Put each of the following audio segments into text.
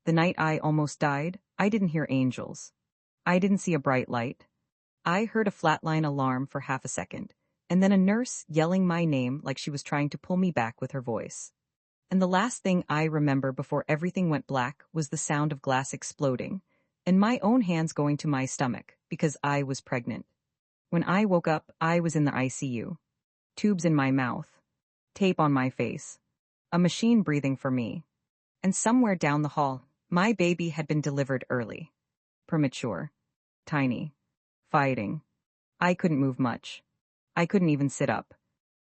The night I almost died, I didn't hear angels. I didn't see a bright light. I heard a flatline alarm for half a second, and then a nurse yelling my name like she was trying to pull me back with her voice. And the last thing I remember before everything went black was the sound of glass exploding, and my own hands going to my stomach because I was pregnant. When I woke up, I was in the ICU. Tubes in my mouth, tape on my face, a machine breathing for me. And somewhere down the hall, my baby had been delivered early. Premature. Tiny. Fighting. I couldn't move much. I couldn't even sit up.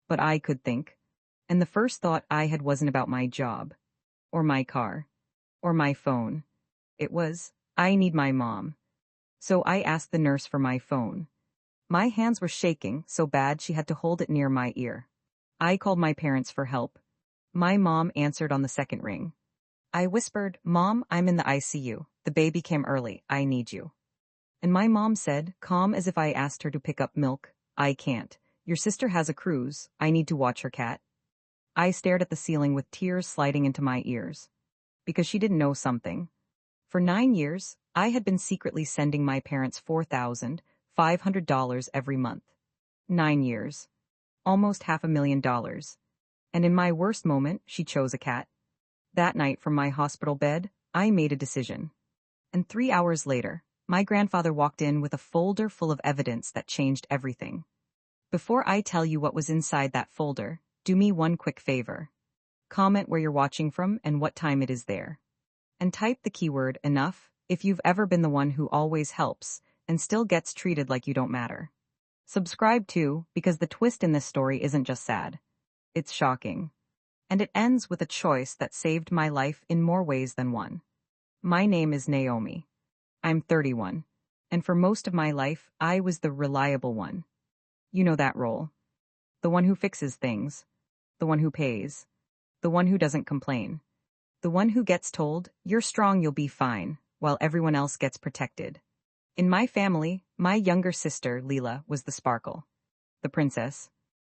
But I could think. And the first thought I had wasn't about my job. Or my car. Or my phone. It was, I need my mom. So I asked the nurse for my phone. My hands were shaking so bad she had to hold it near my ear. I called my parents for help. My mom answered on the second ring. I whispered, "Mom, I'm in the ICU. The baby came early. I need you." And my mom said, calm as if I asked her to pick up milk, "I can't. Your sister has a cruise. I need to watch her cat." I stared at the ceiling with tears sliding into my ears. Because she didn't know something. For 9 years, I had been secretly sending my parents $4,500 every month. 9 years. Almost $500,000. And in my worst moment, she chose a cat. That night from my hospital bed, I made a decision. And 3 hours later, my grandfather walked in with a folder full of evidence that changed everything. Before I tell you what was inside that folder, do me one quick favor. Comment where you're watching from and what time it is there. And type the keyword enough if you've ever been the one who always helps and still gets treated like you don't matter. Subscribe too, because the twist in this story isn't just sad. It's shocking. And it ends with a choice that saved my life in more ways than one. My name is Naomi. I'm 31. And for most of my life, I was the reliable one. You know that role. The one who fixes things. The one who pays. The one who doesn't complain. The one who gets told, "You're strong, you'll be fine," while everyone else gets protected. In my family, my younger sister, Leela, was the sparkle. The princess.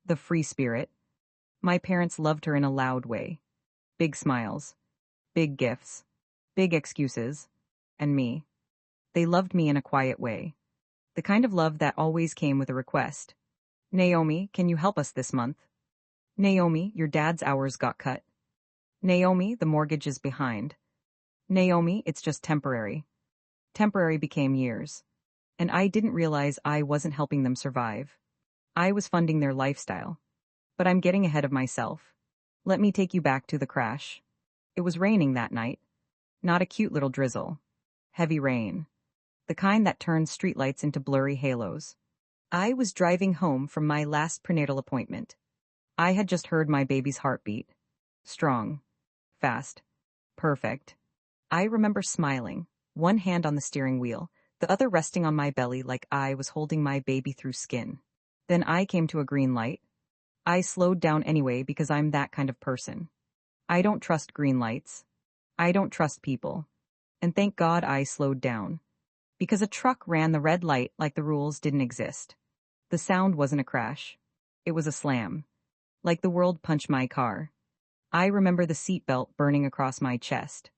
The free spirit. My parents loved her in a loud way. Big smiles. Big gifts. Big excuses. And me. They loved me in a quiet way. The kind of love that always came with a request. "Naomi, can you help us this month?" "Naomi, your dad's hours got cut." "Naomi, the mortgage is behind." "Naomi, it's just temporary." Temporary became years. And I didn't realize I wasn't helping them survive. I was funding their lifestyle. But I'm getting ahead of myself. Let me take you back to the crash. It was raining that night. Not a cute little drizzle. Heavy rain. The kind that turns streetlights into blurry halos. I was driving home from my last prenatal appointment. I had just heard my baby's heartbeat. Strong. Fast. Perfect. I remember smiling, one hand on the steering wheel, the other resting on my belly like I was holding my baby through skin. Then I came to a green light. I slowed down anyway because I'm that kind of person. I don't trust green lights. I don't trust people. And thank God I slowed down. Because a truck ran the red light like the rules didn't exist. The sound wasn't a crash. It was a slam. Like the world punched my car. I remember the seatbelt burning across my chest.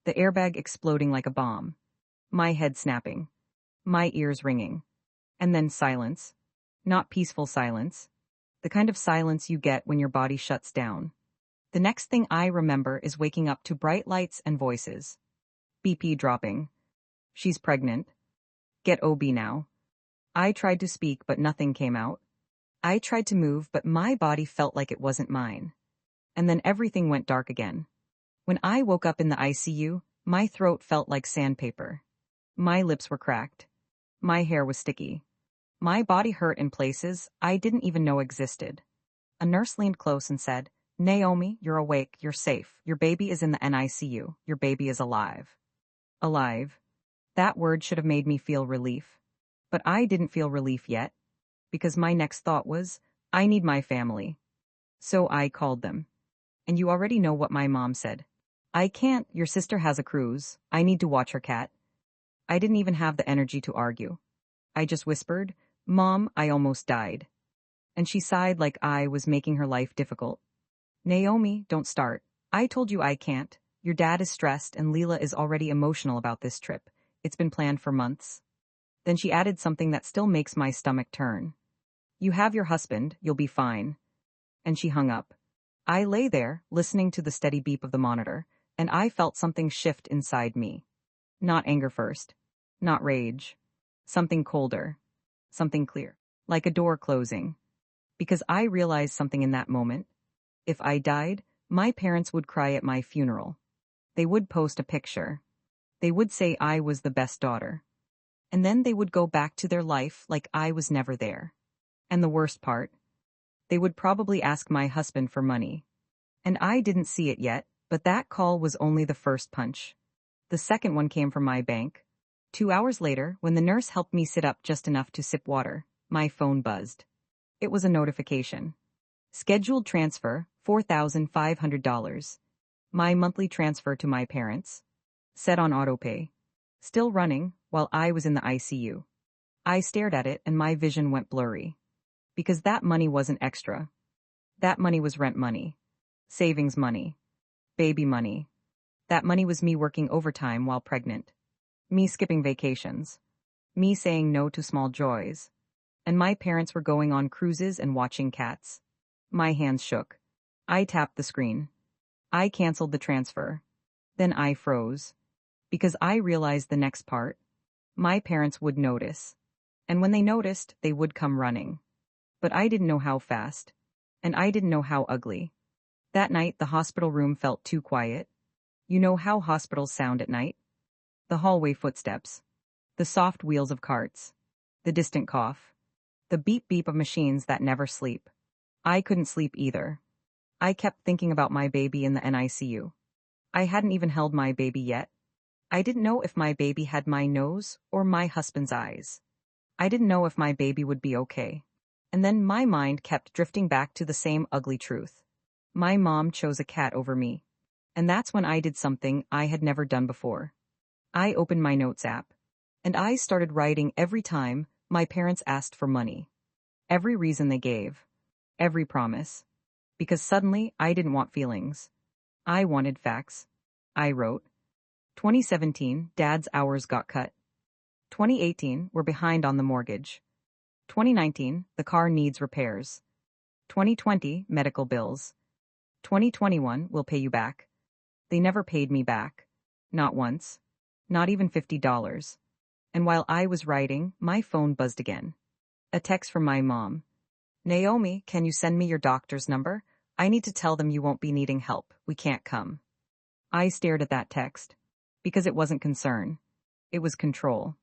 The airbag exploding like a bomb. My head snapping. My ears ringing. And then silence. Not peaceful silence. The kind of silence you get when your body shuts down. The next thing I remember is waking up to bright lights and voices. BP dropping. "She's pregnant. Get OB now." I tried to speak, but nothing came out. I tried to move, but my body felt like it wasn't mine. And then everything went dark again. When I woke up in the ICU, my throat felt like sandpaper. My lips were cracked. My hair was sticky. My body hurt in places I didn't even know existed. A nurse leaned close and said, "Naomi, you're awake, you're safe. Your baby is in the NICU. Your baby is alive." Alive. That word should have made me feel relief. But I didn't feel relief yet. Because my next thought was, I need my family. So I called them. And you already know what my mom said. "I can't, your sister has a cruise. I need to watch her cat." I didn't even have the energy to argue. I just whispered, "Mom, I almost died." And she sighed like I was making her life difficult. "Naomi, don't start. I told you I can't. Your dad is stressed and Leela is already emotional about this trip. It's been planned for months. Then she added something that still makes my stomach turn. You have your husband, you'll be fine. And she hung up. I lay there, listening to the steady beep of the monitor, and I felt something shift inside me. Not anger first. Not rage. Something colder. Something clear. Like a door closing. Because I realized something in that moment. If I died, my parents would cry at my funeral. They would post a picture. They would say I was the best daughter. And then they would go back to their life like I was never there. And the worst part, they would probably ask my husband for money. And I didn't see it yet, but that call was only the first punch. The second one came from my bank. 2 hours later, when the nurse helped me sit up just enough to sip water, my phone buzzed. It was a notification. Scheduled transfer, $4,500. My monthly transfer to my parents. Set on autopay. Still running, while I was in the ICU. I stared at it and my vision went blurry. Because that money wasn't extra. That money was rent money. Savings money. Baby money. That money was me working overtime while pregnant. Me skipping vacations. Me saying no to small joys. And my parents were going on cruises and watching cats. My hands shook. I tapped the screen. I canceled the transfer. Then I froze. Because I realized the next part. My parents would notice. And when they noticed, they would come running. But I didn't know how fast. And I didn't know how ugly. That night, the hospital room felt too quiet. You know how hospitals sound at night? The hallway footsteps. The soft wheels of carts. The distant cough. The beep-beep of machines that never sleep. I couldn't sleep either. I kept thinking about my baby in the NICU. I hadn't even held my baby yet. I didn't know if my baby had my nose or my husband's eyes. I didn't know if my baby would be okay. And then my mind kept drifting back to the same ugly truth. My mom chose a cat over me. And that's when I did something I had never done before. I opened my notes app. And I started writing every time my parents asked for money. Every reason they gave. Every promise. Because suddenly I didn't want feelings. I wanted facts. I wrote. 2017, Dad's hours got cut. 2018, we're behind on the mortgage. 2019, the car needs repairs. 2020, medical bills. 2021, we'll pay you back. They never paid me back. Not once. Not even $50. And while I was writing, my phone buzzed again. A text from my mom. Naomi, can you send me your doctor's number? I need to tell them you won't be needing help. We can't come. I stared at that text. Because it wasn't concern. It was control.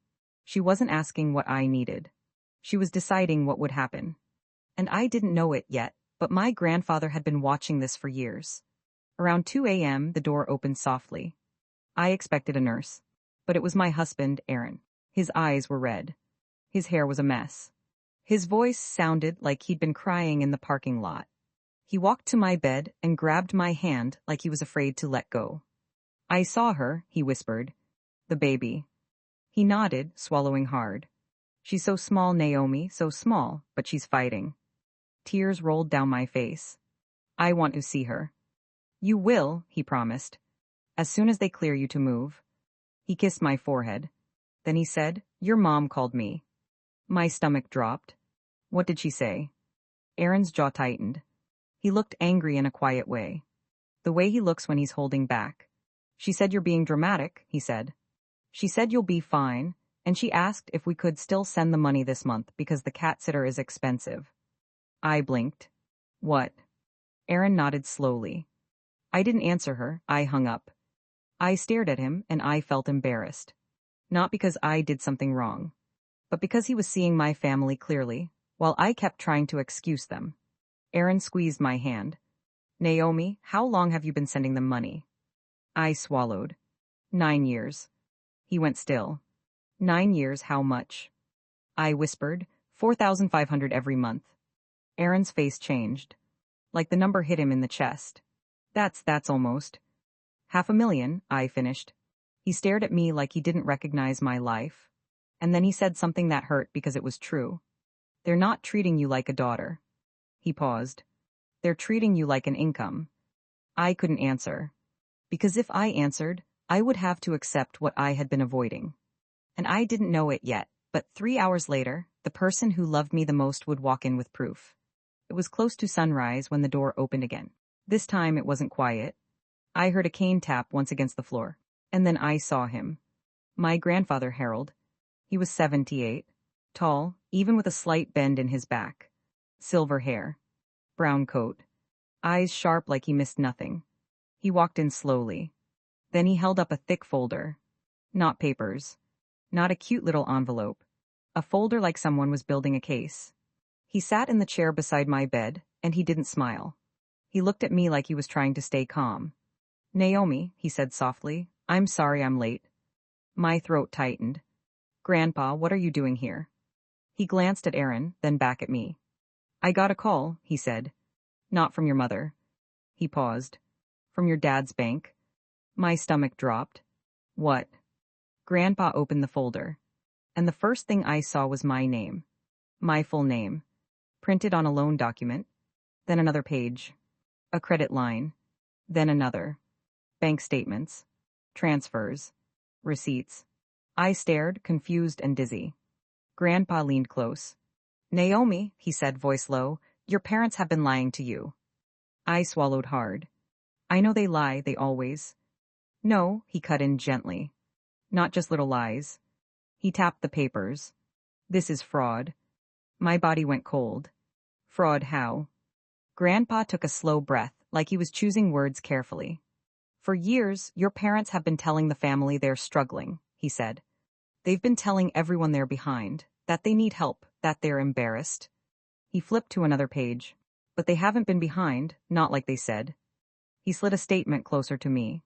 She wasn't asking what I needed. She was deciding what would happen. And I didn't know it yet, but my grandfather had been watching this for years. Around 2 a.m., the door opened softly. I expected a nurse. But it was my husband, Aaron. His eyes were red. His hair was a mess. His voice sounded like he'd been crying in the parking lot. He walked to my bed and grabbed my hand like he was afraid to let go. I saw her, he whispered. The baby. He nodded, swallowing hard. She's so small, Naomi, so small, but she's fighting. Tears rolled down my face. I want to see her. You will, he promised. As soon as they clear you to move. He kissed my forehead. Then he said, your mom called me. My stomach dropped. What did she say? Aaron's jaw tightened. He looked angry in a quiet way. The way he looks when he's holding back. She said you're being dramatic, he said. She said you'll be fine, and she asked if we could still send the money this month because the cat sitter is expensive. I blinked. What? Aaron nodded slowly. I didn't answer her, I hung up. I stared at him and I felt embarrassed. Not because I did something wrong, but because he was seeing my family clearly, while I kept trying to excuse them. Aaron squeezed my hand. Naomi, how long have you been sending them money? I swallowed. 9 years. He went still. 9 years, how much? I whispered, 4,500 every month. Aaron's face changed. Like the number hit him in the chest. That's almost. 500,000, I finished. He stared at me like he didn't recognize my life. And then he said something that hurt because it was true. They're not treating you like a daughter. He paused. They're treating you like an income. I couldn't answer. Because if I answered, I would have to accept what I had been avoiding. And I didn't know it yet, but 3 hours later, the person who loved me the most would walk in with proof. It was close to sunrise when the door opened again. This time it wasn't quiet. I heard a cane tap once against the floor. And then I saw him. My grandfather, Harold. He was 78, tall, even with a slight bend in his back. Silver hair. Brown coat. Eyes sharp like he missed nothing. He walked in slowly. Then he held up a thick folder. Not papers. Not a cute little envelope. A folder like someone was building a case. He sat in the chair beside my bed, and he didn't smile. He looked at me like he was trying to stay calm. "Naomi," he said softly, "I'm sorry I'm late." My throat tightened. "Grandpa, what are you doing here?" He glanced at Aaron, then back at me. "I got a call," he said. "Not from your mother." He paused. "From your dad's bank." My stomach dropped. "What?" Grandpa opened the folder. And the first thing I saw was my name. My full name. Printed on a loan document. Then another page. A credit line. Then another. Bank statements. Transfers. Receipts. I stared, confused and dizzy. Grandpa leaned close. "Naomi," he said, voice low, "your parents have been lying to you." I swallowed hard. "I know they lie, they always." "No," he cut in gently. "Not just little lies." He tapped the papers. "This is fraud." My body went cold. "Fraud how?" Grandpa took a slow breath, like he was choosing words carefully. "For years, your parents have been telling the family they're struggling," he said. "They've been telling everyone they're behind, that they need help, that they're embarrassed." He flipped to another page. "But they haven't been behind, not like they said." He slid a statement closer to me.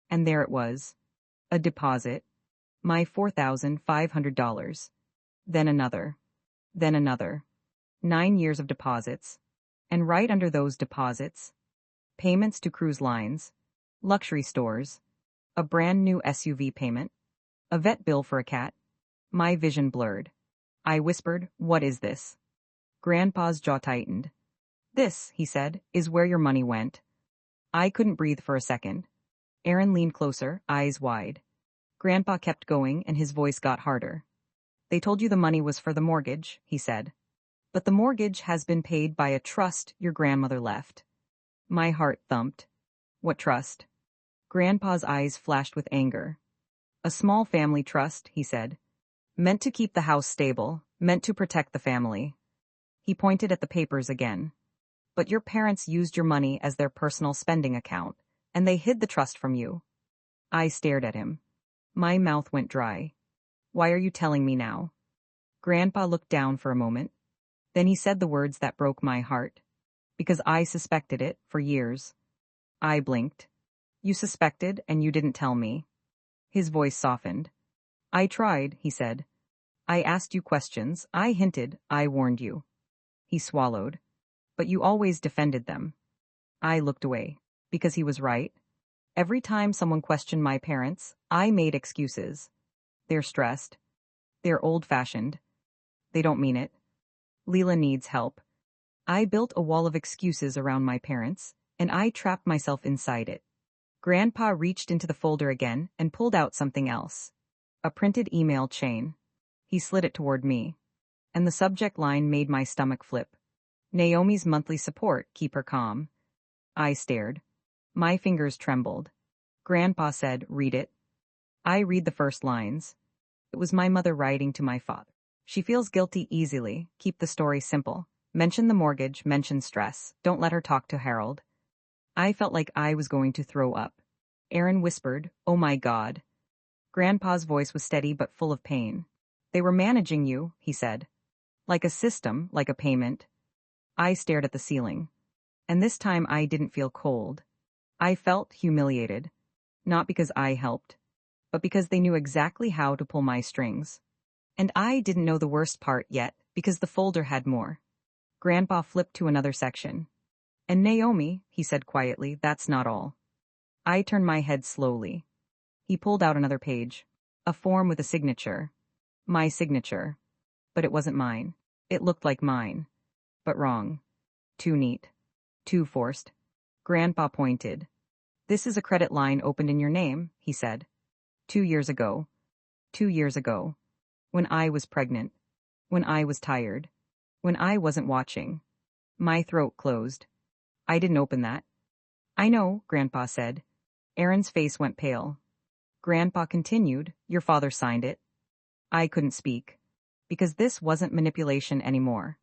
And there it was. A deposit. My $4,500. Then another. Then another. 9 years of deposits. And right under those deposits, payments to cruise lines, luxury stores, a brand new SUV payment, a vet bill for a cat. My vision blurred. I whispered, "What is this?" Grandpa's jaw tightened. "This," he said, "is where your money went." I couldn't breathe for a second. Aaron leaned closer, eyes wide. Grandpa kept going, and his voice got harder. "They told you the money was for the mortgage," he said. "But the mortgage has been paid by a trust your grandmother left." My heart thumped. "What trust?" Grandpa's eyes flashed with anger. "A small family trust," he said. "Meant to keep the house stable, meant to protect the family." He pointed at the papers again. "But your parents used your money as their personal spending account, and they hid the trust from you." I stared at him. My mouth went dry. "Why are you telling me now?" Grandpa looked down for a moment. Then he said the words that broke my heart. "Because I suspected it for years." I blinked. "You suspected, and you didn't tell me." His voice softened. "I tried," he said. "I asked you questions, I hinted, I warned you." He swallowed. "But you always defended them." I looked away. Because he was right. Every time someone questioned my parents, I made excuses. They're stressed. They're old-fashioned. They don't mean it. Leela needs help. I built a wall of excuses around my parents, and I trapped myself inside it. Grandpa reached into the folder again and pulled out something else. A printed email chain. He slid it toward me. And the subject line made my stomach flip. "Naomi's monthly support, keep her calm." I stared. My fingers trembled. Grandpa said, "Read it." I read the first lines. It was my mother writing to my father. "She feels guilty easily. Keep the story simple. Mention the mortgage, mention stress. Don't let her talk to Harold." I felt like I was going to throw up. Aaron whispered, "Oh my God." Grandpa's voice was steady but full of pain. "They were managing you," he said. "Like a system, like a payment." I stared at the ceiling. And this time I didn't feel cold. I felt humiliated. Not because I helped, but because they knew exactly how to pull my strings. And I didn't know the worst part yet, because the folder had more. Grandpa flipped to another section. "And Naomi," he said quietly, "that's not all." I turned my head slowly. He pulled out another page. A form with a signature. My signature. But it wasn't mine. It looked like mine. But wrong. Too neat. Too forced. Grandpa pointed. This is a credit line opened in your name, he said. 2 years ago. 2 years ago. When I was pregnant. When I was tired. When I wasn't watching. My throat closed. I didn't open that. I know, Grandpa said. Aaron's face went pale. Grandpa continued, your father signed it. I couldn't speak. Because this wasn't manipulation anymore.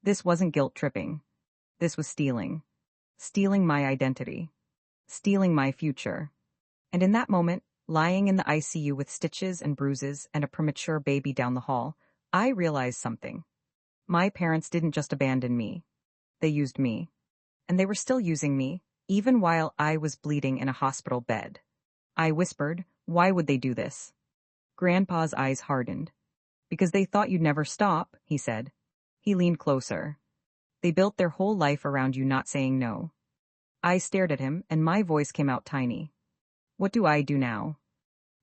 This wasn't guilt tripping. This was stealing. Stealing my identity. Stealing my future. And in that moment, lying in the ICU with stitches and bruises and a premature baby down the hall, I realized something. My parents didn't just abandon me. They used me. And they were still using me, even while I was bleeding in a hospital bed. I whispered, why would they do this? Grandpa's eyes hardened. Because they thought you'd never stop, he said. He leaned closer. They built their whole life around you not saying no. I stared at him, and my voice came out tiny. What do I do now?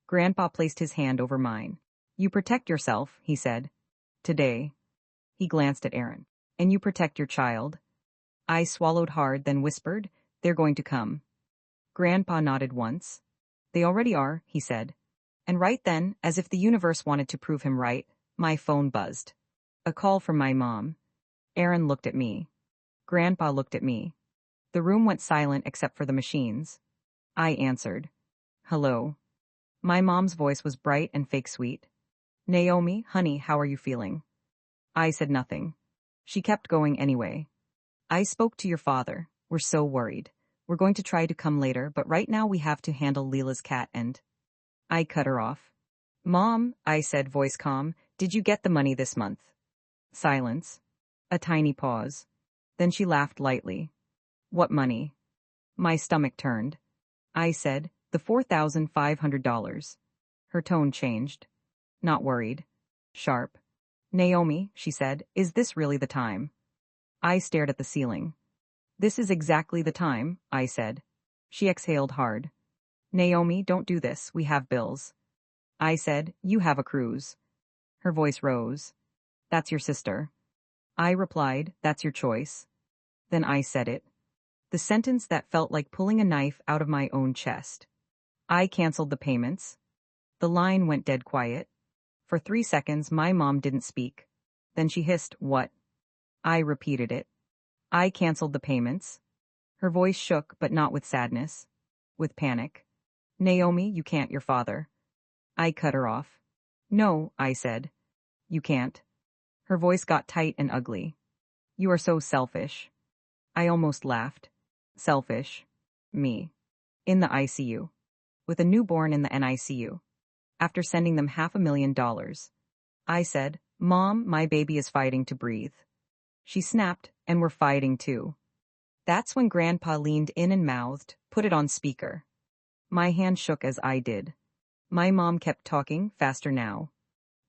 Grandpa placed his hand over mine. You protect yourself, he said. Today. He glanced at Aaron. And you protect your child. I swallowed hard, then whispered, they're going to come. Grandpa nodded once. They already are, he said. And right then, as if the universe wanted to prove him right, my phone buzzed. A call from my mom. Aaron looked at me. Grandpa looked at me. The room went silent except for the machines. I answered. Hello. My mom's voice was bright and fake sweet. Naomi, honey, how are you feeling? I said nothing. She kept going anyway. I spoke to your father. We're so worried. We're going to try to come later, but right now we have to handle Leela's cat and... I cut her off. Mom, I said, voice calm, did you get the money this month? Silence. A tiny pause. Then she laughed lightly. What money? My stomach turned. I said, the $4,500. Her tone changed. Not worried. Sharp. Naomi, she said, is this really the time? I stared at the ceiling. This is exactly the time, I said. She exhaled hard. Naomi, don't do this, we have bills. I said, you have a cruise. Her voice rose. That's your sister. I replied, that's your choice. Then I said it. The sentence that felt like pulling a knife out of my own chest. I canceled the payments. The line went dead quiet. For 3 seconds, my mom didn't speak. Then she hissed, what? I repeated it. I canceled the payments. Her voice shook, but not with sadness. With panic. Naomi, you can't, your father. I cut her off. No, I said. You can't. Her voice got tight and ugly. You are so selfish. I almost laughed. Selfish. Me. In the ICU. With a newborn in the NICU. After sending them $500,000. I said, Mom, my baby is fighting to breathe. She snapped, and we're fighting too. That's when Grandpa leaned in and mouthed, put it on speaker. My hand shook as I did. My mom kept talking, faster now.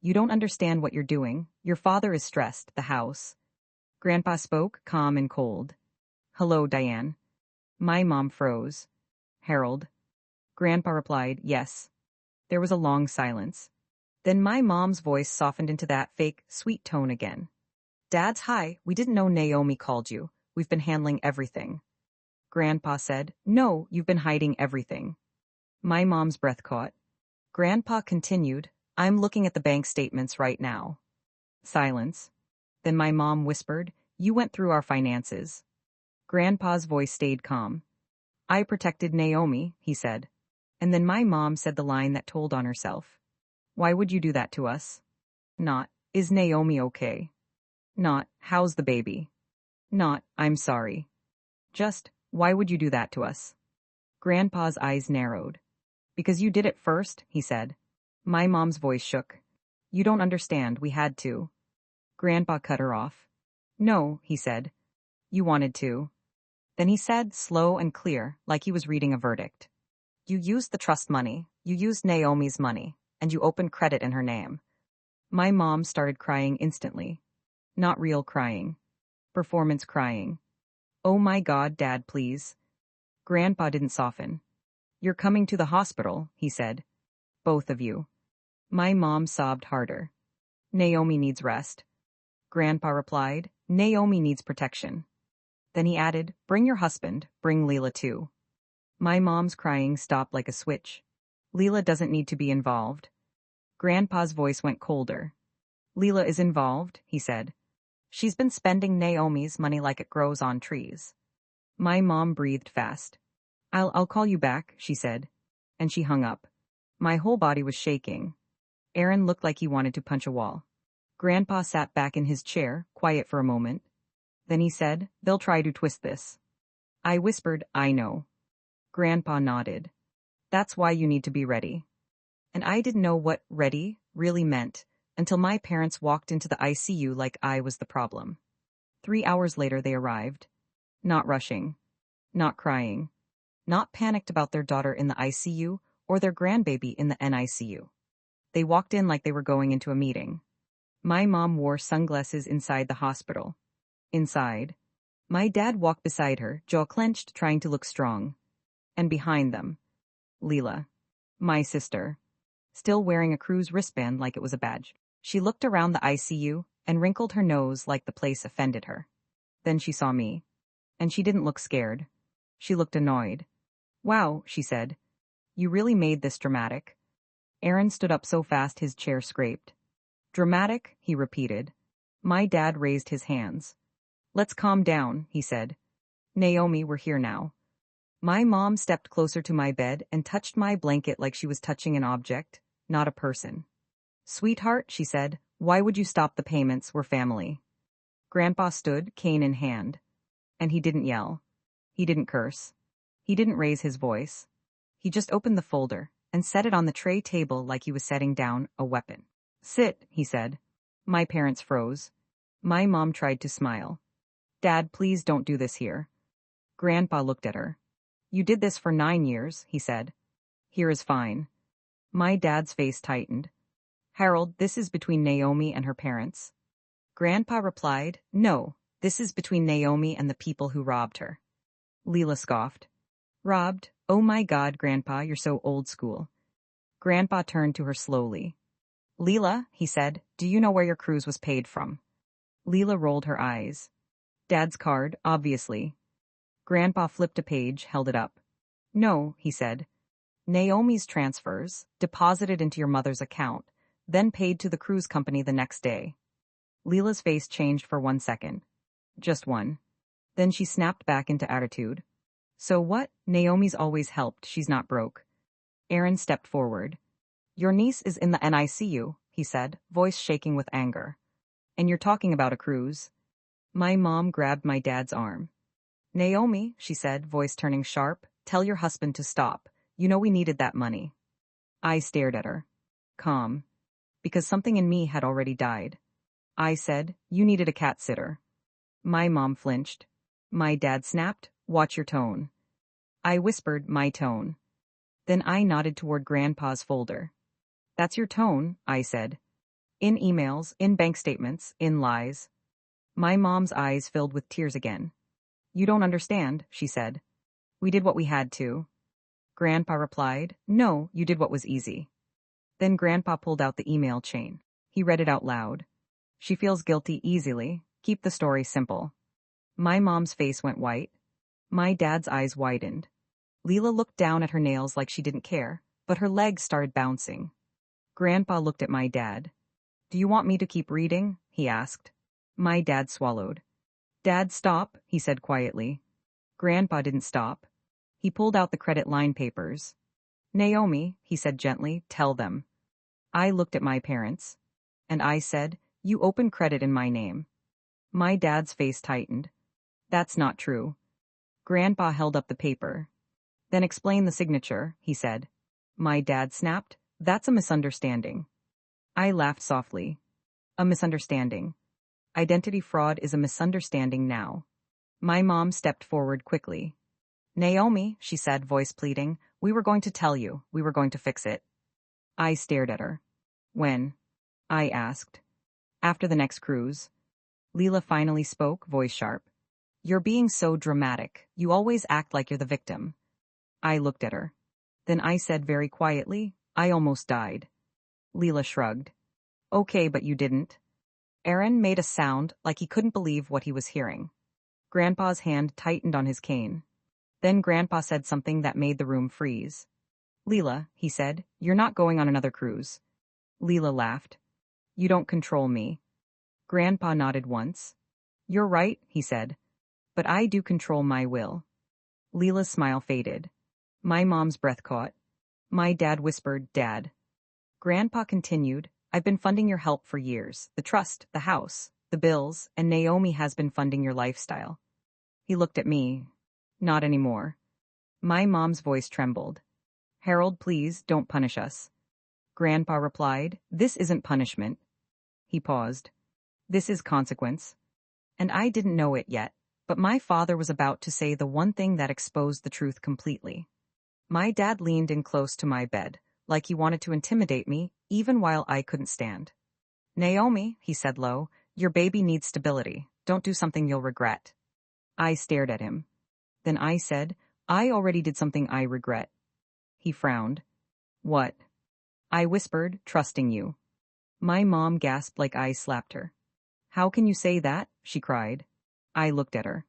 You don't understand what you're doing. Your father is stressed, the house. Grandpa spoke, calm and cold. Hello, Diane. My mom froze. Harold. Grandpa replied, yes. There was a long silence. Then my mom's voice softened into that fake, sweet tone again. Dad's hi, we didn't know Naomi called you. We've been handling everything. Grandpa said, no, you've been hiding everything. My mom's breath caught. Grandpa continued, I'm looking at the bank statements right now. Silence. Then my mom whispered, you went through our finances. Grandpa's voice stayed calm. I protected Naomi, he said. And then my mom said the line that told on herself. Why would you do that to us? Not, is Naomi okay? Not, how's the baby? Not, I'm sorry. Just, why would you do that to us? Grandpa's eyes narrowed. Because you did it first, he said. My mom's voice shook. You don't understand, we had to. Grandpa cut her off. No, he said. You wanted to. Then he said, slow and clear, like he was reading a verdict. You used the trust money, you used Naomi's money, and you opened credit in her name. My mom started crying instantly. Not real crying. Performance crying. Oh my God, Dad, please. Grandpa didn't soften. You're coming to the hospital, he said. Both of you. My mom sobbed harder. Naomi needs rest. Grandpa replied, Naomi needs protection. Then he added, bring your husband, bring Leela too. My mom's crying stopped like a switch. Leela doesn't need to be involved. Grandpa's voice went colder. Leela is involved, he said. She's been spending Naomi's money like it grows on trees. My mom breathed fast. I'll call you back, she said. And she hung up. My whole body was shaking. Aaron looked like he wanted to punch a wall. Grandpa sat back in his chair, quiet for a moment. Then he said, "They'll try to twist this." I whispered, "I know." Grandpa nodded. "That's why you need to be ready." And I didn't know what ready really meant until my parents walked into the ICU like I was the problem. 3 hours later they arrived. Not rushing. Not crying. Not panicked about their daughter in the ICU or their grandbaby in the NICU. They walked in like they were going into a meeting. My mom wore sunglasses inside the hospital. Inside. My dad walked beside her, jaw clenched, trying to look strong. And behind them, Leela, my sister, still wearing a crew's wristband like it was a badge. She looked around the ICU and wrinkled her nose like the place offended her. Then she saw me. And she didn't look scared. She looked annoyed. "Wow," she said. "You really made this dramatic." Aaron stood up so fast his chair scraped. "Dramatic?" he repeated. My dad raised his hands. "Let's calm down," he said. "Naomi, we're here now." My mom stepped closer to my bed and touched my blanket like she was touching an object, not a person. "Sweetheart," she said, "why would you stop the payments? We're family." Grandpa stood, cane in hand. And he didn't yell. He didn't curse. He didn't raise his voice. He just opened the folder and set it on the tray table like he was setting down a weapon. "Sit," he said. My parents froze. My mom tried to smile. "Dad, please don't do this here." Grandpa looked at her. "You did this for 9 years, he said. "Here is fine." My dad's face tightened. "Harold, this is between Naomi and her parents." Grandpa replied, "No, this is between Naomi and the people who robbed her." Leela scoffed. "Robbed? Oh my God, Grandpa, you're so old school." Grandpa turned to her slowly. "Leela," he said, "do you know where your cruise was paid from?" Leela rolled her eyes. "Dad's card, obviously." Grandpa flipped a page, held it up. "No," he said. "Naomi's transfers, deposited into your mother's account, then paid to the cruise company the next day." Leela's face changed for 1 second. Just one. Then she snapped back into attitude. "So what? Naomi's always helped, she's not broke." Aaron stepped forward. "Your niece is in the NICU, he said, voice shaking with anger. "And you're talking about a cruise." My mom grabbed my dad's arm. "Naomi," she said, voice turning sharp, "tell your husband to stop. You know we needed that money." I stared at her. Calm. Because something in me had already died. I said, "You needed a cat sitter." My mom flinched. My dad snapped, "Watch your tone." I whispered, "My tone." Then I nodded toward Grandpa's folder. "That's your tone," I said. "In emails, in bank statements, in lies." My mom's eyes filled with tears again. "You don't understand," she said. "We did what we had to." Grandpa replied, "No, you did what was easy." Then Grandpa pulled out the email chain. He read it out loud. "She feels guilty easily. Keep the story simple." My mom's face went white. My dad's eyes widened. Leela looked down at her nails like she didn't care, but her legs started bouncing. Grandpa looked at my dad. "Do you want me to keep reading?" he asked. My dad swallowed. "Dad, stop," he said quietly. Grandpa didn't stop. He pulled out the credit line papers. "Naomi," he said gently, "tell them." I looked at my parents. And I said, "You open credit in my name." My dad's face tightened. "That's not true." Grandpa held up the paper. "Then explain the signature," he said. My dad snapped, "That's a misunderstanding." I laughed softly. A misunderstanding. Identity fraud is a misunderstanding now. My mom stepped forward quickly. "Naomi," she said, voice pleading, "we were going to tell you. We were going to fix it." I stared at her. "When?" I asked. "After the next cruise." Leela finally spoke, voice sharp. "You're being so dramatic. You always act like you're the victim." I looked at her. Then I said very quietly, "I almost died." Leela shrugged. "Okay, but you didn't." Aaron made a sound like he couldn't believe what he was hearing. Grandpa's hand tightened on his cane. Then Grandpa said something that made the room freeze. "Leela," he said, "you're not going on another cruise." Leela laughed. "You don't control me." Grandpa nodded once. "You're right," he said, "but I do control my will." Leela's smile faded. My mom's breath caught. My dad whispered, "Dad." Grandpa continued, "I've been funding your help for years. The trust, the house, the bills, and Naomi has been funding your lifestyle." He looked at me. "Not anymore." My mom's voice trembled. "Harold, please, don't punish us." Grandpa replied, "This isn't punishment." He paused. "This is consequence." And I didn't know it yet, but my father was about to say the one thing that exposed the truth completely. My dad leaned in close to my bed, like he wanted to intimidate me, even while I couldn't stand. "Naomi," he said low, "your baby needs stability. Don't do something you'll regret." I stared at him. Then I said, "I already did something I regret." He frowned. "What?" I whispered, "Trusting you." My mom gasped like I slapped her. "How can you say that?" she cried. I looked at her.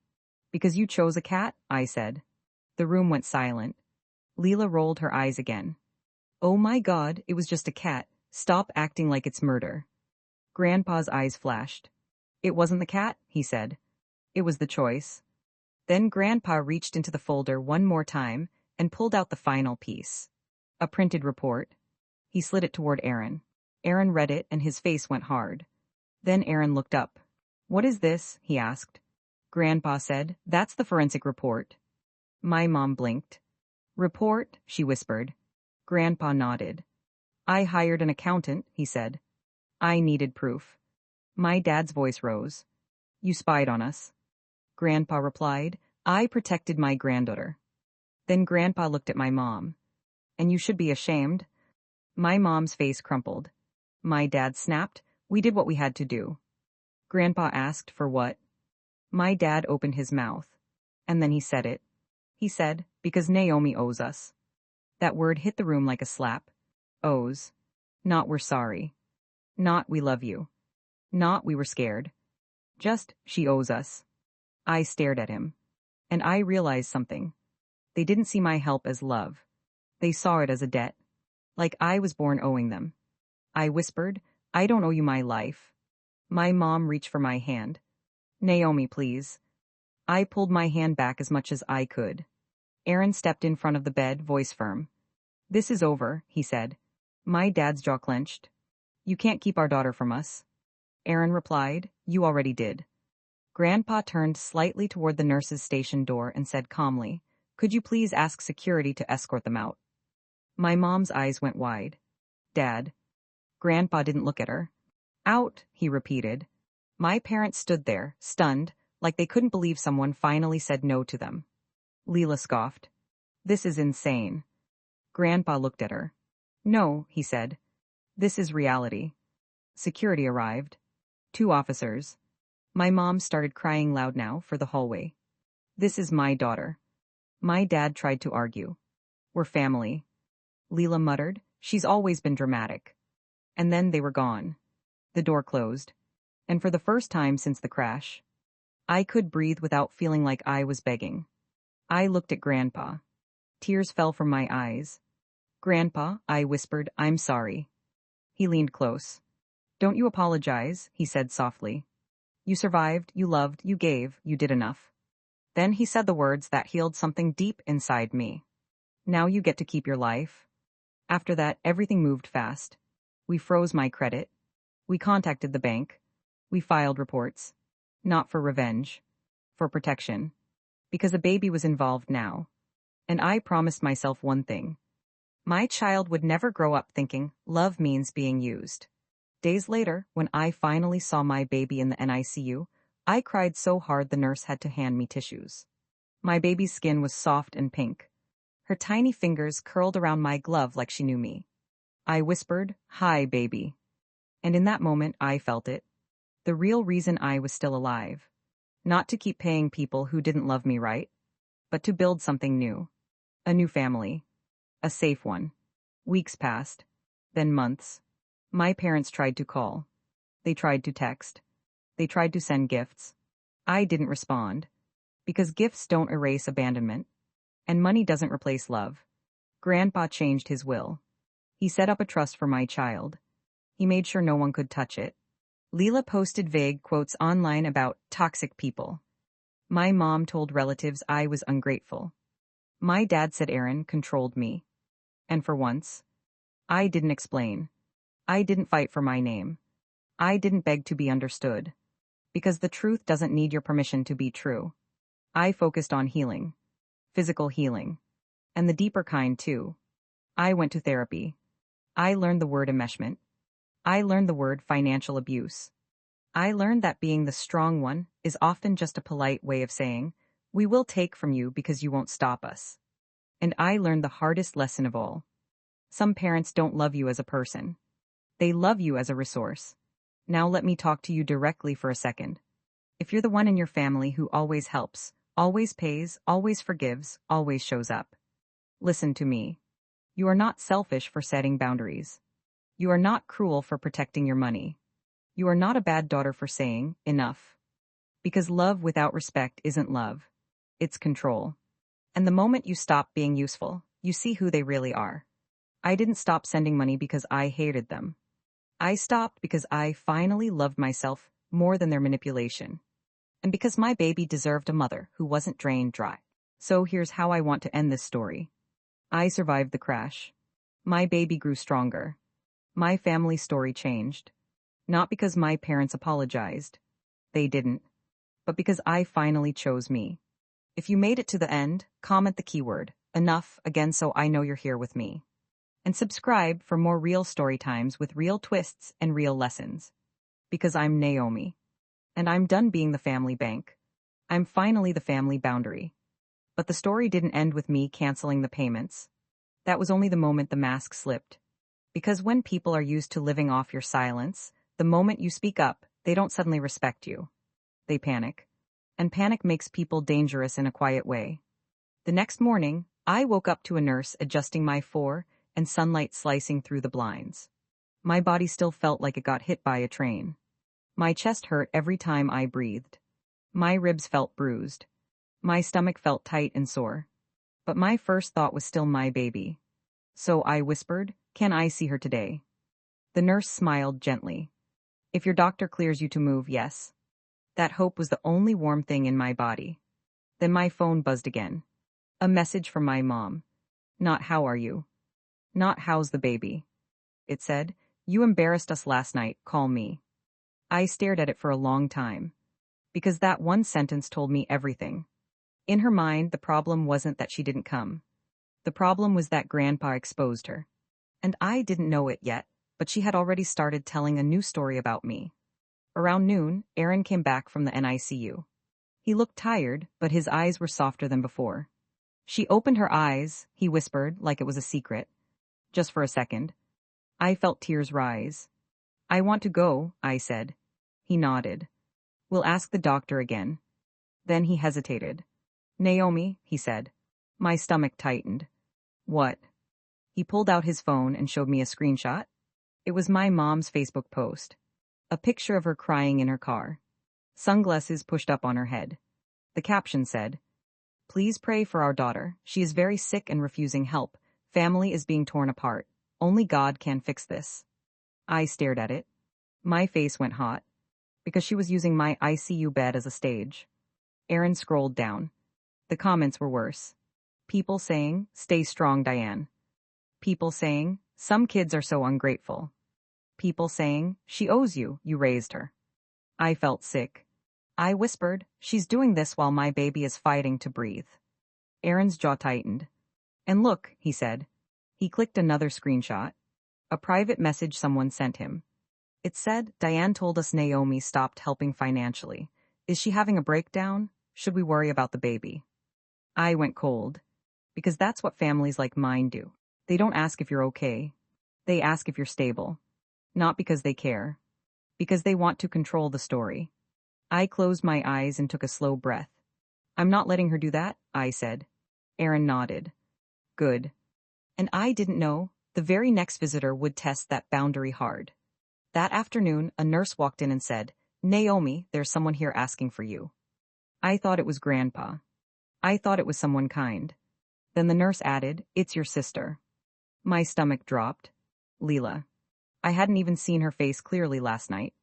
"Because you chose a cat," I said. The room went silent. Leela rolled her eyes again. "Oh my God, it was just a cat. Stop acting like it's murder." Grandpa's eyes flashed. "It wasn't the cat," he said. "It was the choice." Then Grandpa reached into the folder one more time and pulled out the final piece. A printed report. He slid it toward Aaron. Aaron read it and his face went hard. Then Aaron looked up. "What is this?" he asked. Grandpa said, "That's the forensic report." My mom blinked. "Report?" she whispered. Grandpa nodded. "I hired an accountant," he said. I needed proof. My dad's voice rose. "You spied on us." Grandpa replied, "I protected my granddaughter." Then Grandpa looked at my mom. "And you should be ashamed." My mom's face crumpled. My dad snapped, "We did what we had to do." Grandpa asked, "For what?" My dad opened his mouth. And then he said it. He said, "Because Naomi owes us." That word hit the room like a slap. Owes. Not "we're sorry." Not "we love you." Not "we were scared." Just "she owes us." I stared at him. And I realized something. They didn't see my help as love. They saw it as a debt. Like I was born owing them. I whispered, "I don't owe you my life." My mom reached for my hand. "Naomi, please." I pulled my hand back as much as I could. Aaron stepped in front of the bed, voice firm. "This is over," he said. My dad's jaw clenched. "You can't keep our daughter from us." Aaron replied, "You already did." Grandpa turned slightly toward the nurse's station door and said calmly, "Could you please ask security to escort them out?" My mom's eyes went wide. "Dad." Grandpa didn't look at her. "Out," he repeated. My parents stood there, stunned, like they couldn't believe someone finally said no to them. Leela scoffed. "This is insane." Grandpa looked at her. "No," he said. "This is reality." Security arrived. 2 officers. My mom started crying loud now for the hallway. "This is my daughter." My dad tried to argue. "We're family." Leela muttered, "She's always been dramatic." And then they were gone. The door closed. And for the first time since the crash, I could breathe without feeling like I was begging. I looked at Grandpa. Tears fell from my eyes. "Grandpa," I whispered, "I'm sorry." He leaned close. "Don't you apologize," he said softly. "You survived, you loved, you gave, you did enough." Then he said the words that healed something deep inside me. "Now you get to keep your life." After that, everything moved fast. We froze my credit. We contacted the bank. We filed reports. Not for revenge. For protection. Because a baby was involved now. And I promised myself one thing. My child would never grow up thinking love means being used. Days later, when I finally saw my baby in the NICU, I cried so hard the nurse had to hand me tissues. My baby's skin was soft and pink. Her tiny fingers curled around my glove like she knew me. I whispered, "Hi, baby." And in that moment, I felt it. The real reason I was still alive. Not to keep paying people who didn't love me right, but to build something new. A new family. A safe one. Weeks passed. Then months. My parents tried to call. They tried to text. They tried to send gifts. I didn't respond. Because gifts don't erase abandonment. And money doesn't replace love. Grandpa changed his will. He set up a trust for my child. He made sure no one could touch it. Leela posted vague quotes online about toxic people. My mom told relatives I was ungrateful. My dad said Aaron controlled me. And for once, I didn't explain. I didn't fight for my name. I didn't beg to be understood. Because the truth doesn't need your permission to be true. I focused on healing. Physical healing. And the deeper kind, too. I went to therapy. I learned the word enmeshment. I learned the word financial abuse. I learned that being the strong one is often just a polite way of saying, we will take from you because you won't stop us. And I learned the hardest lesson of all. Some parents don't love you as a person. They love you as a resource. Now let me talk to you directly for a second. If you're the one in your family who always helps, always pays, always forgives, always shows up, listen to me. You are not selfish for setting boundaries. You are not cruel for protecting your money. You are not a bad daughter for saying, enough. Because love without respect isn't love. It's control. And the moment you stop being useful, you see who they really are. I didn't stop sending money because I hated them. I stopped because I finally loved myself more than their manipulation. And because my baby deserved a mother who wasn't drained dry. So here's how I want to end this story. I survived the crash. My baby grew stronger. My family story changed. Not because my parents apologized. They didn't. But because I finally chose me. If you made it to the end, comment the keyword, enough, again so I know you're here with me. And subscribe for more real story times with real twists and real lessons. Because I'm Naomi. And I'm done being the family bank. I'm finally the family boundary. But the story didn't end with me canceling the payments. That was only the moment the mask slipped. Because when people are used to living off your silence, the moment you speak up, they don't suddenly respect you. They panic. And panic makes people dangerous in a quiet way. The next morning, I woke up to a nurse adjusting my and sunlight slicing through the blinds. My body still felt like it got hit by a train. My chest hurt every time I breathed. My ribs felt bruised. My stomach felt tight and sore. But my first thought was still my baby. So I whispered, "Can I see her today?" The nurse smiled gently. "If your doctor clears you to move, yes." That hope was the only warm thing in my body. Then my phone buzzed again. A message from my mom. Not "How are you?" Not "How's the baby?" It said, "You embarrassed us last night, call me." I stared at it for a long time. Because that one sentence told me everything. In her mind, the problem wasn't that she didn't come. The problem was that Grandpa exposed her. And I didn't know it yet, but she had already started telling a new story about me. Around noon, Aaron came back from the NICU. He looked tired, but his eyes were softer than before. She opened her eyes, he whispered, like it was a secret. Just for a second. I felt tears rise. "I want to go," I said. He nodded. "We'll ask the doctor again." Then he hesitated. "Naomi," he said. My stomach tightened. "What?" He pulled out his phone and showed me a screenshot. It was my mom's Facebook post. A picture of her crying in her car. Sunglasses pushed up on her head. The caption said, "Please pray for our daughter. She is very sick and refusing help. Family is being torn apart. Only God can fix this." I stared at it. My face went hot. Because she was using my ICU bed as a stage. Aaron scrolled down. The comments were worse. People saying, "Stay strong, Diane." People saying, "Some kids are so ungrateful." People saying, "She owes you, you raised her." I felt sick. I whispered, "She's doing this while my baby is fighting to breathe." Aaron's jaw tightened. "And look," he said. He clicked another screenshot. A private message someone sent him. It said, "Diane told us Naomi stopped helping financially. Is she having a breakdown? Should we worry about the baby?" I went cold. Because that's what families like mine do. They don't ask if you're okay. They ask if you're stable. Not because they care. Because they want to control the story. I closed my eyes and took a slow breath. "I'm not letting her do that," I said. Aaron nodded. "Good." And I didn't know, the very next visitor would test that boundary hard. That afternoon, a nurse walked in and said, "Naomi, there's someone here asking for you." I thought it was Grandpa. I thought it was someone kind. Then the nurse added, "It's your sister." My stomach dropped. Leela. I hadn't even seen her face clearly last night.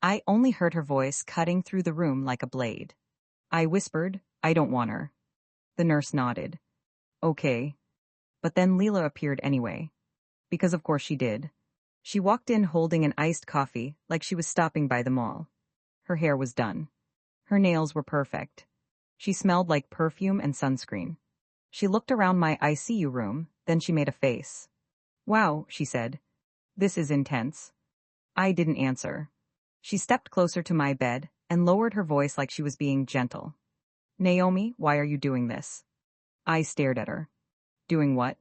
I only heard her voice cutting through the room like a blade. I whispered, "I don't want her." The nurse nodded. "Okay." But then Leela appeared anyway. Because of course she did. She walked in holding an iced coffee like she was stopping by the mall. Her hair was done. Her nails were perfect. She smelled like perfume and sunscreen. She looked around my ICU room, then she made a face. "Wow," she said. "This is intense." I didn't answer. She stepped closer to my bed and lowered her voice like she was being gentle. "Naomi, why are you doing this?" I stared at her. "Doing what?"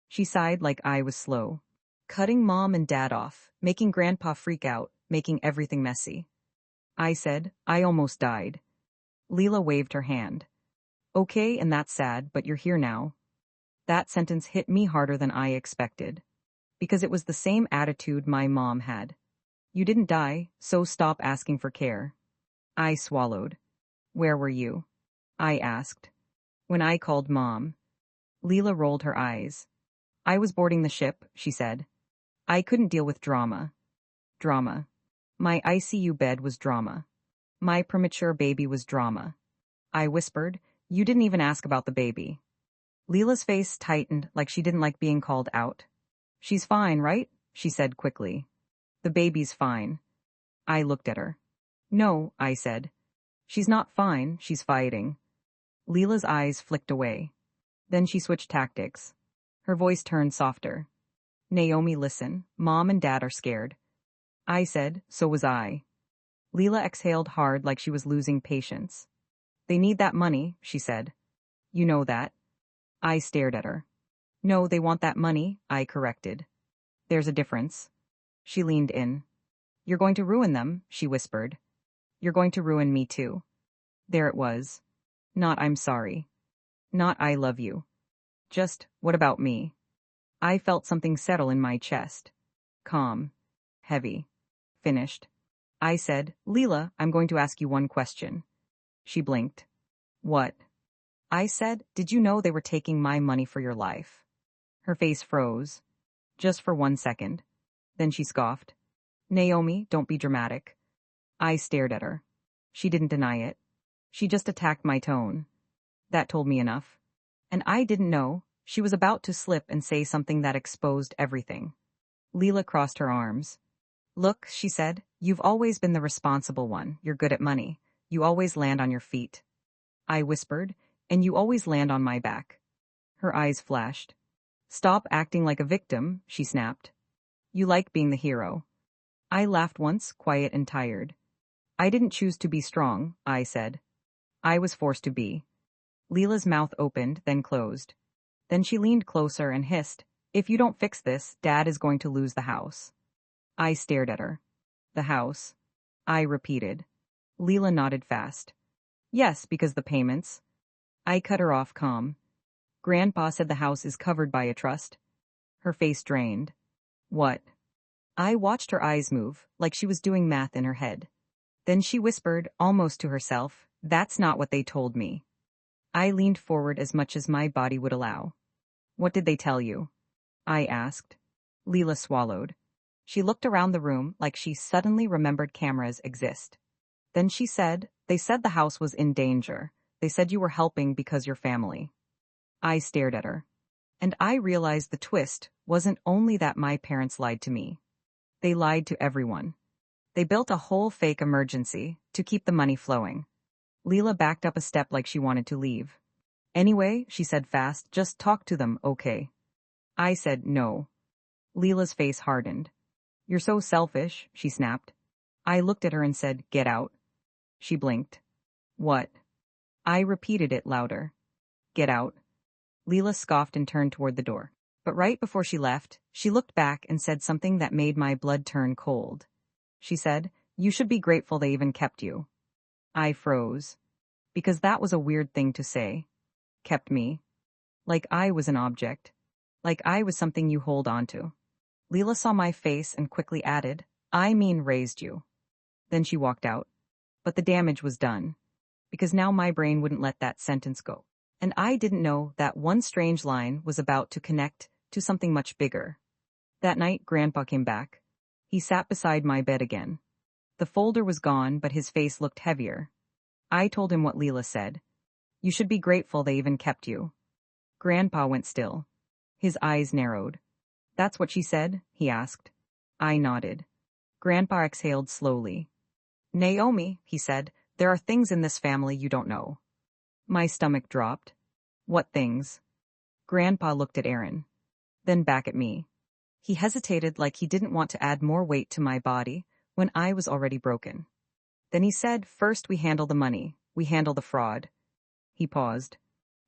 She sighed like I was slow. "Cutting mom and dad off, making grandpa freak out, making everything messy." I said, "I almost died." Leela waved her hand. "Okay, and that's sad, but you're here now." That sentence hit me harder than I expected. Because it was the same attitude my mom had. "You didn't die, so stop asking for care." I swallowed. "Where were you?" I asked. "When I called mom." Leela rolled her eyes. "I was boarding the ship," she said. "I couldn't deal with drama." Drama. My ICU bed was drama. My premature baby was drama. I whispered, "You didn't even ask about the baby." Leela's face tightened like she didn't like being called out. "She's fine, right?" she said quickly. "The baby's fine." I looked at her. "No," I said. "She's not fine, she's fighting." Leela's eyes flicked away. Then she switched tactics. Her voice turned softer. "Naomi, listen, mom and dad are scared." I said, "So was I." Leela exhaled hard like she was losing patience. "They need that money," she said. "You know that." I stared at her. "No, they want that money," I corrected. "There's a difference." She leaned in. "You're going to ruin them," she whispered. "You're going to ruin me too." There it was. Not "I'm sorry." Not "I love you." Just, "What about me?" I felt something settle in my chest. Calm. Heavy. Finished. I said, "Leela, I'm going to ask you one question." She blinked. "What?" I said, "Did you know they were taking my money for your life?" Her face froze. Just for 1 second. Then she scoffed. "Naomi, don't be dramatic." I stared at her. She didn't deny it. She just attacked my tone. That told me enough. And I didn't know. She was about to slip and say something that exposed everything. Leela crossed her arms. "Look," she said, "you've always been the responsible one. You're good at money. You always land on your feet." I whispered, "And you always land on my back." Her eyes flashed. "Stop acting like a victim," she snapped. "You like being the hero." I laughed once, quiet and tired. "I didn't choose to be strong," I said. "I was forced to be." Leela's mouth opened, then closed. Then she leaned closer and hissed, "If you don't fix this, Dad is going to lose the house." I stared at her. "The house?" I repeated. Leela nodded fast. "Yes, because the payments." I cut her off calm. "Grandpa said the house is covered by a trust." Her face drained. "What?" I watched her eyes move, like she was doing math in her head. Then she whispered, almost to herself, "That's not what they told me." I leaned forward as much as my body would allow. "What did they tell you?" I asked. Leela swallowed. She looked around the room like she suddenly remembered cameras exist. Then she said, "They said the house was in danger. They said you were helping because you're family." I stared at her. And I realized the twist wasn't only that my parents lied to me. They lied to everyone. They built a whole fake emergency to keep the money flowing. Leela backed up a step like she wanted to leave. "Anyway," she said fast, "just talk to them, okay?" I said no. Leela's face hardened. "You're so selfish," she snapped. I looked at her and said, "Get out." She blinked. "What?" I repeated it louder. "Get out." Leela scoffed and turned toward the door. But right before she left, she looked back and said something that made my blood turn cold. She said, "You should be grateful they even kept you." I froze. Because that was a weird thing to say. Kept me. Like I was an object. Like I was something you hold on to. Leela saw my face and quickly added, "I mean raised you." Then she walked out. But the damage was done. Because now my brain wouldn't let that sentence go. And I didn't know that one strange line was about to connect to something much bigger. That night, Grandpa came back. He sat beside my bed again. The folder was gone, but his face looked heavier. I told him what Leela said. You should be grateful they even kept you. Grandpa went still. His eyes narrowed. That's what she said? He asked. I nodded. Grandpa exhaled slowly. Naomi, he said, there are things in this family you don't know. My stomach dropped. What things? Grandpa looked at Aaron. Then back at me. He hesitated like he didn't want to add more weight to my body when I was already broken. Then he said, first we handle the money. We handle the fraud. He paused.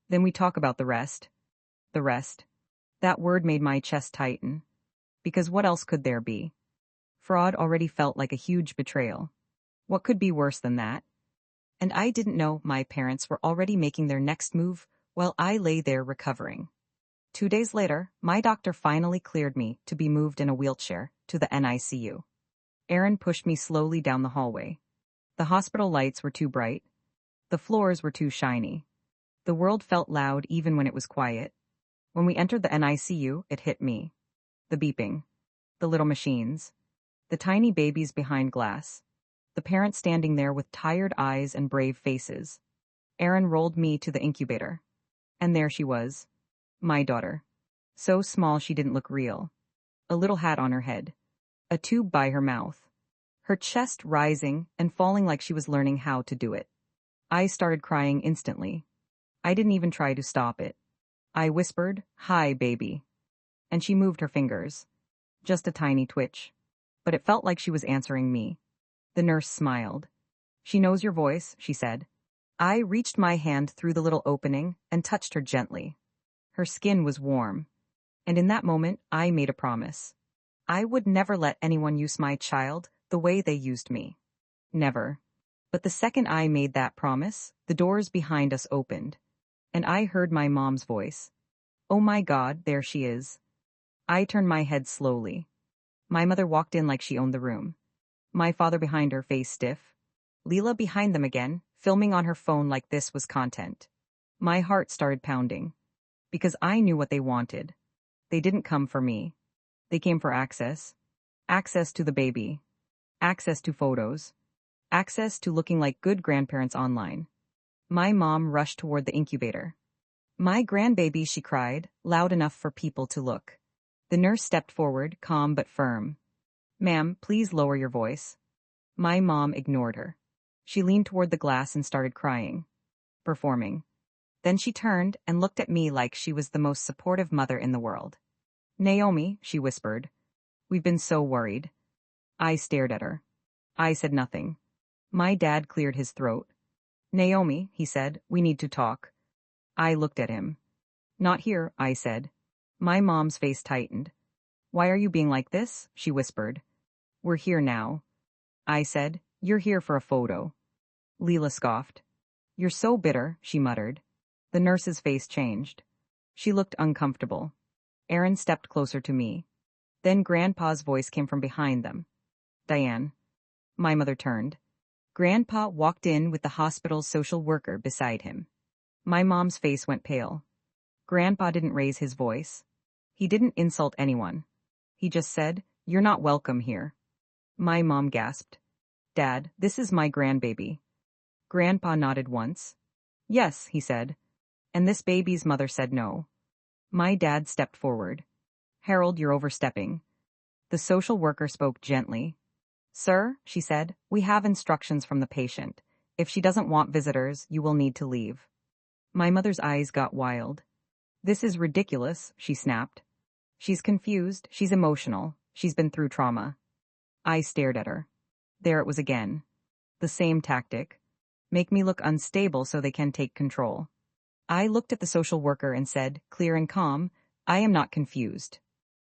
Then we talk about the rest. The rest. That word made my chest tighten. Because what else could there be? Fraud already felt like a huge betrayal. What could be worse than that? And I didn't know my parents were already making their next move while I lay there recovering. 2 days later, my doctor finally cleared me to be moved in a wheelchair to the NICU. Aaron pushed me slowly down the hallway. The hospital lights were too bright. The floors were too shiny. The world felt loud even when it was quiet. When we entered the NICU, it hit me. The beeping. The little machines. The tiny babies behind glass. The parents standing there with tired eyes and brave faces. Aaron rolled me to the incubator. And there she was. My daughter. So small she didn't look real. A little hat on her head. A tube by her mouth. Her chest rising and falling like she was learning how to do it. I started crying instantly. I didn't even try to stop it. I whispered, "Hi, baby." And she moved her fingers. Just a tiny twitch. But it felt like she was answering me. The nurse smiled. "She knows your voice," she said. I reached my hand through the little opening and touched her gently. Her skin was warm. And in that moment, I made a promise. I would never let anyone use my child the way they used me. Never. But the second I made that promise, the doors behind us opened. And I heard my mom's voice. "Oh my God, there she is." I turned my head slowly. My mother walked in like she owned the room. My father behind her, face stiff. Leela behind them again, filming on her phone like this was content. My heart started pounding. Because I knew what they wanted. They didn't come for me. They came for access. Access to the baby. Access to photos. Access to looking like good grandparents online. My mom rushed toward the incubator. "My grandbaby," she cried, loud enough for people to look. The nurse stepped forward, calm but firm. "Ma'am, please lower your voice." My mom ignored her. She leaned toward the glass and started crying. Performing. Then she turned and looked at me like she was the most supportive mother in the world. "Naomi," she whispered. "We've been so worried." I stared at her. I said nothing. My dad cleared his throat. "Naomi," he said, "we need to talk." I looked at him. "Not here," I said. My mom's face tightened. "Why are you being like this?" she whispered. "We're here now." I said, "You're here for a photo." Leela scoffed. "You're so bitter," she muttered. The nurse's face changed. She looked uncomfortable. Aaron stepped closer to me. Then Grandpa's voice came from behind them. "Diane." My mother turned. Grandpa walked in with the hospital's social worker beside him. My mom's face went pale. Grandpa didn't raise his voice. He didn't insult anyone. He just said, "You're not welcome here." My mom gasped. "Dad, this is my grandbaby." Grandpa nodded once. "Yes," he said. And this baby's mother said no. My dad stepped forward. "Harold, you're overstepping." The social worker spoke gently. "Sir," she said, "we have instructions from the patient. If she doesn't want visitors, you will need to leave." My mother's eyes got wild. "This is ridiculous," she snapped. "She's confused, she's emotional, she's been through trauma." I stared at her. There it was again. The same tactic. Make me look unstable so they can take control. I looked at the social worker and said, clear and calm, "I am not confused."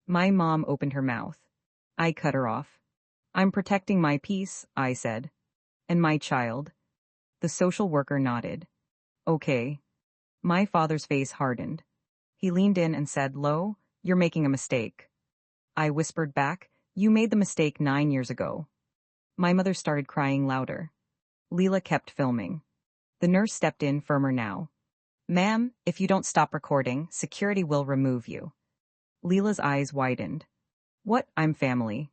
My mom opened her mouth. I cut her off. "I'm protecting my peace," I said. "And my child." The social worker nodded. "Okay." My father's face hardened. He leaned in and said, "Lo, you're making a mistake." I whispered back, "You made the mistake 9 years ago." My mother started crying louder. Leela kept filming. The nurse stepped in firmer now. Ma'am, if you don't stop recording, security will remove you. Leela's eyes widened. What? I'm family.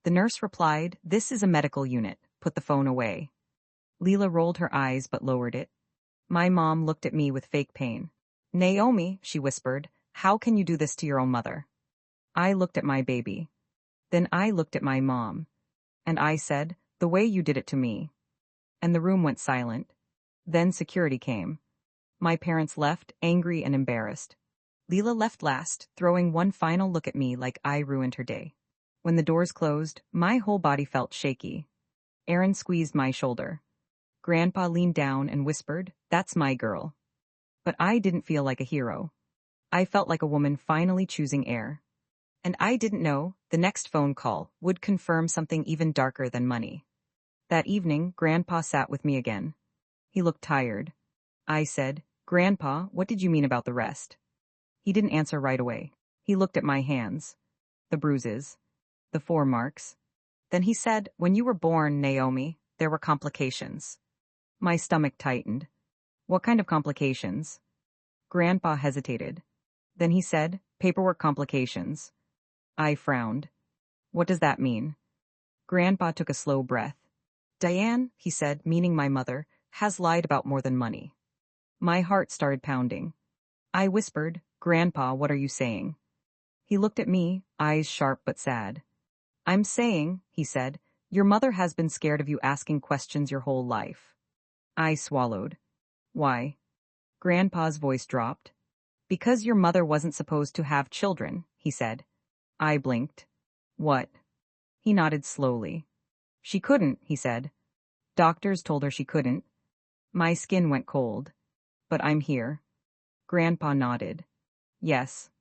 The nurse replied, this is a medical unit. Put the phone away. Leela rolled her eyes but lowered it. My mom looked at me with fake pain. Naomi, she whispered, how can you do this to your own mother? I looked at my baby. Then I looked at my mom. And I said, the way you did it to me. And the room went silent. Then security came. My parents left, angry and embarrassed. Leela left last, throwing one final look at me like I ruined her day. When the doors closed, my whole body felt shaky. Aaron squeezed my shoulder. Grandpa leaned down and whispered, that's my girl. But I didn't feel like a hero. I felt like a woman finally choosing air. And I didn't know the next phone call would confirm something even darker than money. That evening, Grandpa sat with me again. He looked tired. I said, Grandpa, what did you mean about the rest? He didn't answer right away. He looked at my hands, the bruises, the 4 marks. Then he said, when you were born, Naomi, there were complications. My stomach tightened. What kind of complications? Grandpa hesitated. Then he said, paperwork complications. I frowned. What does that mean? Grandpa took a slow breath. Diane, he said, meaning my mother, has lied about more than money. My heart started pounding. I whispered, Grandpa, what are you saying? He looked at me, eyes sharp but sad. I'm saying, he said, your mother has been scared of you asking questions your whole life. I swallowed. Why? Grandpa's voice dropped. Because your mother wasn't supposed to have children, he said. I blinked. What? He nodded slowly. She couldn't, he said. Doctors told her she couldn't. My skin went cold. But I'm here. Grandpa nodded. Yes.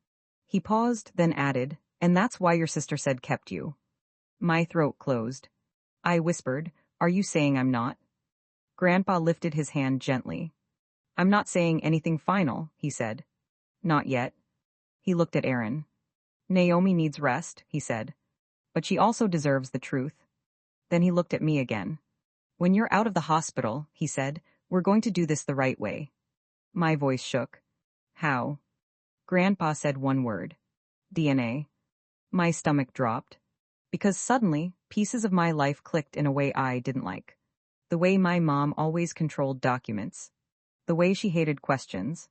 He paused, then added, and that's why your sister said kept you. My throat closed. I whispered, are you saying I'm not? Grandpa lifted his hand gently. I'm not saying anything final, he said. Not yet. He looked at Aaron. Naomi needs rest, he said. But she also deserves the truth. Then he looked at me again. When you're out of the hospital, he said, we're going to do this the right way. My voice shook. How? Grandpa said one word. DNA. My stomach dropped. Because suddenly, pieces of my life clicked in a way I didn't like. The way my mom always controlled documents. The way she hated questions.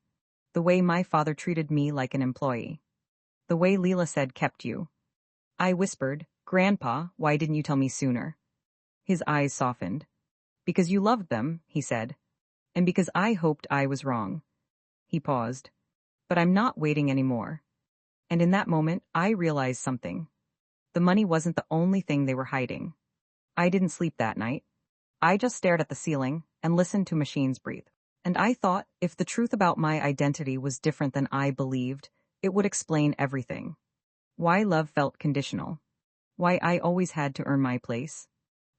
The way my father treated me like an employee. The way Leela said kept you. I whispered, Grandpa, why didn't you tell me sooner? His eyes softened. Because you loved them, he said. And because I hoped I was wrong. He paused. But I'm not waiting anymore. And in that moment, I realized something. The money wasn't the only thing they were hiding. I didn't sleep that night. I just stared at the ceiling and listened to machines breathe. And I thought if the truth about my identity was different than I believed, it would explain everything. Why love felt conditional. Why I always had to earn my place.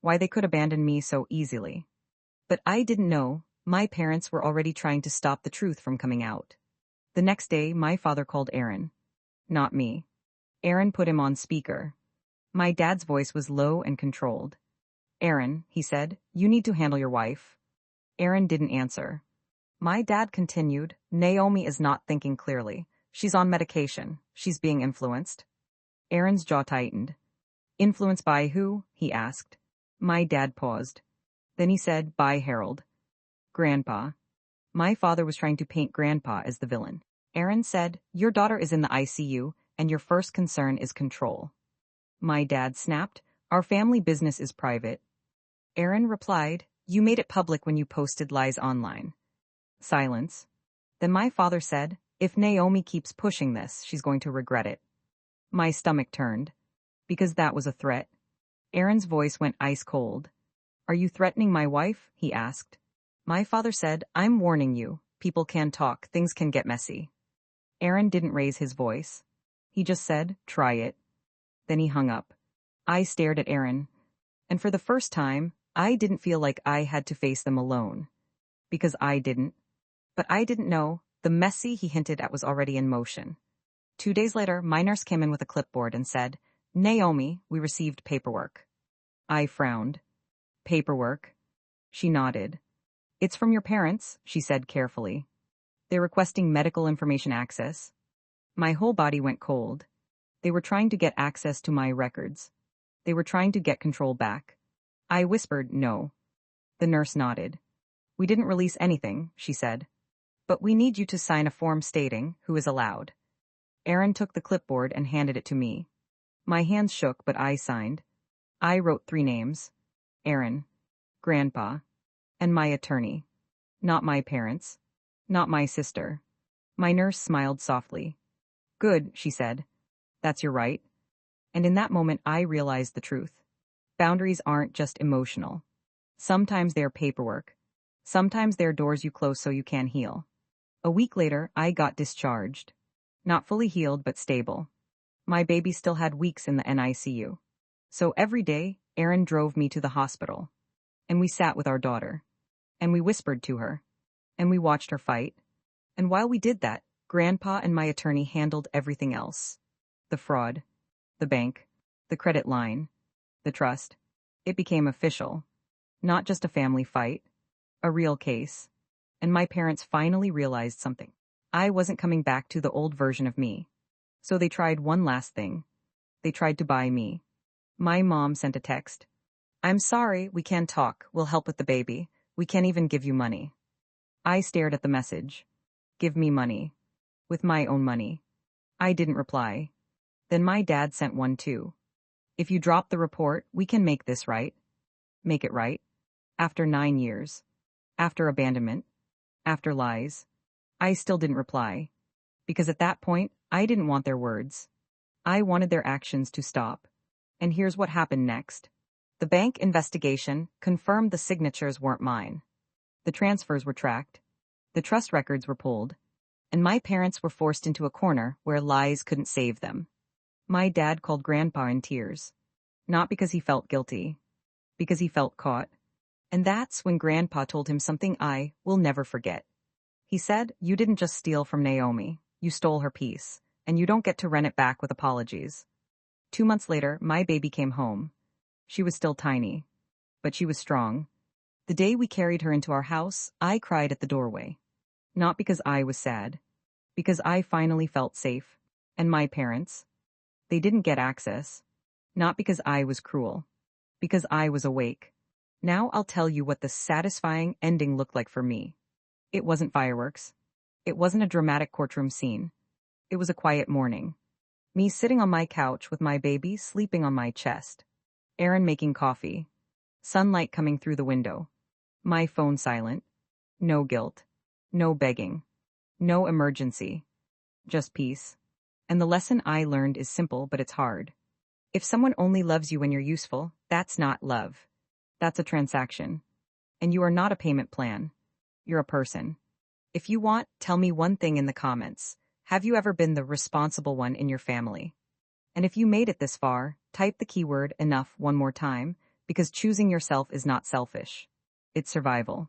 Why they could abandon me so easily. But I didn't know my parents were already trying to stop the truth from coming out. The next day, my father called Aaron. Not me. Aaron put him on speaker. My dad's voice was low and controlled. Aaron, he said, you need to handle your wife. Aaron didn't answer. My dad continued, Naomi is not thinking clearly. She's on medication. She's being influenced. Aaron's jaw tightened. Influenced by who? He asked. My dad paused. Then he said, by Harold. Grandpa. My father was trying to paint Grandpa as the villain. Aaron said, your daughter is in the ICU, and your first concern is control. My dad snapped, our family business is private. Aaron replied, you made it public when you posted lies online. Silence. Then my father said, if Naomi keeps pushing this, she's going to regret it. My stomach turned. Because that was a threat. Aaron's voice went ice cold. Are you threatening my wife? He asked. My father said, I'm warning you. People can talk. Things can get messy. Aaron didn't raise his voice. He just said, try it. Then he hung up. I stared at Aaron. And for the first time, I didn't feel like I had to face them alone. Because I didn't. But I didn't know the messy he hinted at was already in motion. 2 days later, my nurse came in with a clipboard and said, Naomi, we received paperwork. I frowned. Paperwork? She nodded. It's from your parents, she said carefully. They're requesting medical information access. My whole body went cold. They were trying to get access to my records. They were trying to get control back. I whispered, no. The nurse nodded. We didn't release anything, she said. But we need you to sign a form stating who is allowed. Aaron took the clipboard and handed it to me. My hands shook, but I signed. I wrote 3 names. Aaron, Grandpa, and my attorney. Not my parents. Not my sister. My nurse smiled softly. Good, she said. That's your right. And in that moment I realized the truth. Boundaries aren't just emotional. Sometimes they're paperwork. Sometimes they're doors you close so you can heal. A week later, I got discharged. Not fully healed, but stable. My baby still had weeks in the NICU. So every day, Aaron drove me to the hospital. And we sat with our daughter. And we whispered to her. And we watched her fight. And while we did that, Grandpa and my attorney handled everything else. The fraud. The bank. The credit line. The trust. It became official. Not just a family fight. A real case. And my parents finally realized something. I wasn't coming back to the old version of me. So they tried one last thing. They tried to buy me. My mom sent a text. I'm sorry, we can't talk. We'll help with the baby. We can't even give you money. I stared at the message. Give me money. With my own money. I didn't reply. Then my dad sent one too. If you drop the report, we can make this right. Make it right. After 9 years. After abandonment. After lies. I still didn't reply. Because at that point, I didn't want their words. I wanted their actions to stop. And here's what happened next. The bank investigation confirmed the signatures weren't mine. The transfers were tracked. The trust records were pulled. And my parents were forced into a corner where lies couldn't save them. My dad called Grandpa in tears. Not because he felt guilty. Because he felt caught. And that's when Grandpa told him something I will never forget. He said, you didn't just steal from Naomi. You stole her peace. And you don't get to rent it back with apologies. 2 months later, my baby came home. She was still tiny. But she was strong. The day we carried her into our house, I cried at the doorway. Not because I was sad. Because I finally felt safe. And my parents. They didn't get access. Not because I was cruel. Because I was awake. Now I'll tell you what the satisfying ending looked like for me. It wasn't fireworks. It wasn't a dramatic courtroom scene. It was a quiet morning. Me sitting on my couch with my baby sleeping on my chest. Aaron making coffee. Sunlight coming through the window. My phone silent. No guilt. No begging. No emergency. Just peace. And the lesson I learned is simple, but it's hard. If someone only loves you when you're useful, that's not love. That's a transaction. And you are not a payment plan. You're a person. If you want, tell me one thing in the comments. Have you ever been the responsible one in your family? And if you made it this far, type the keyword enough one more time, because choosing yourself is not selfish. It's survival.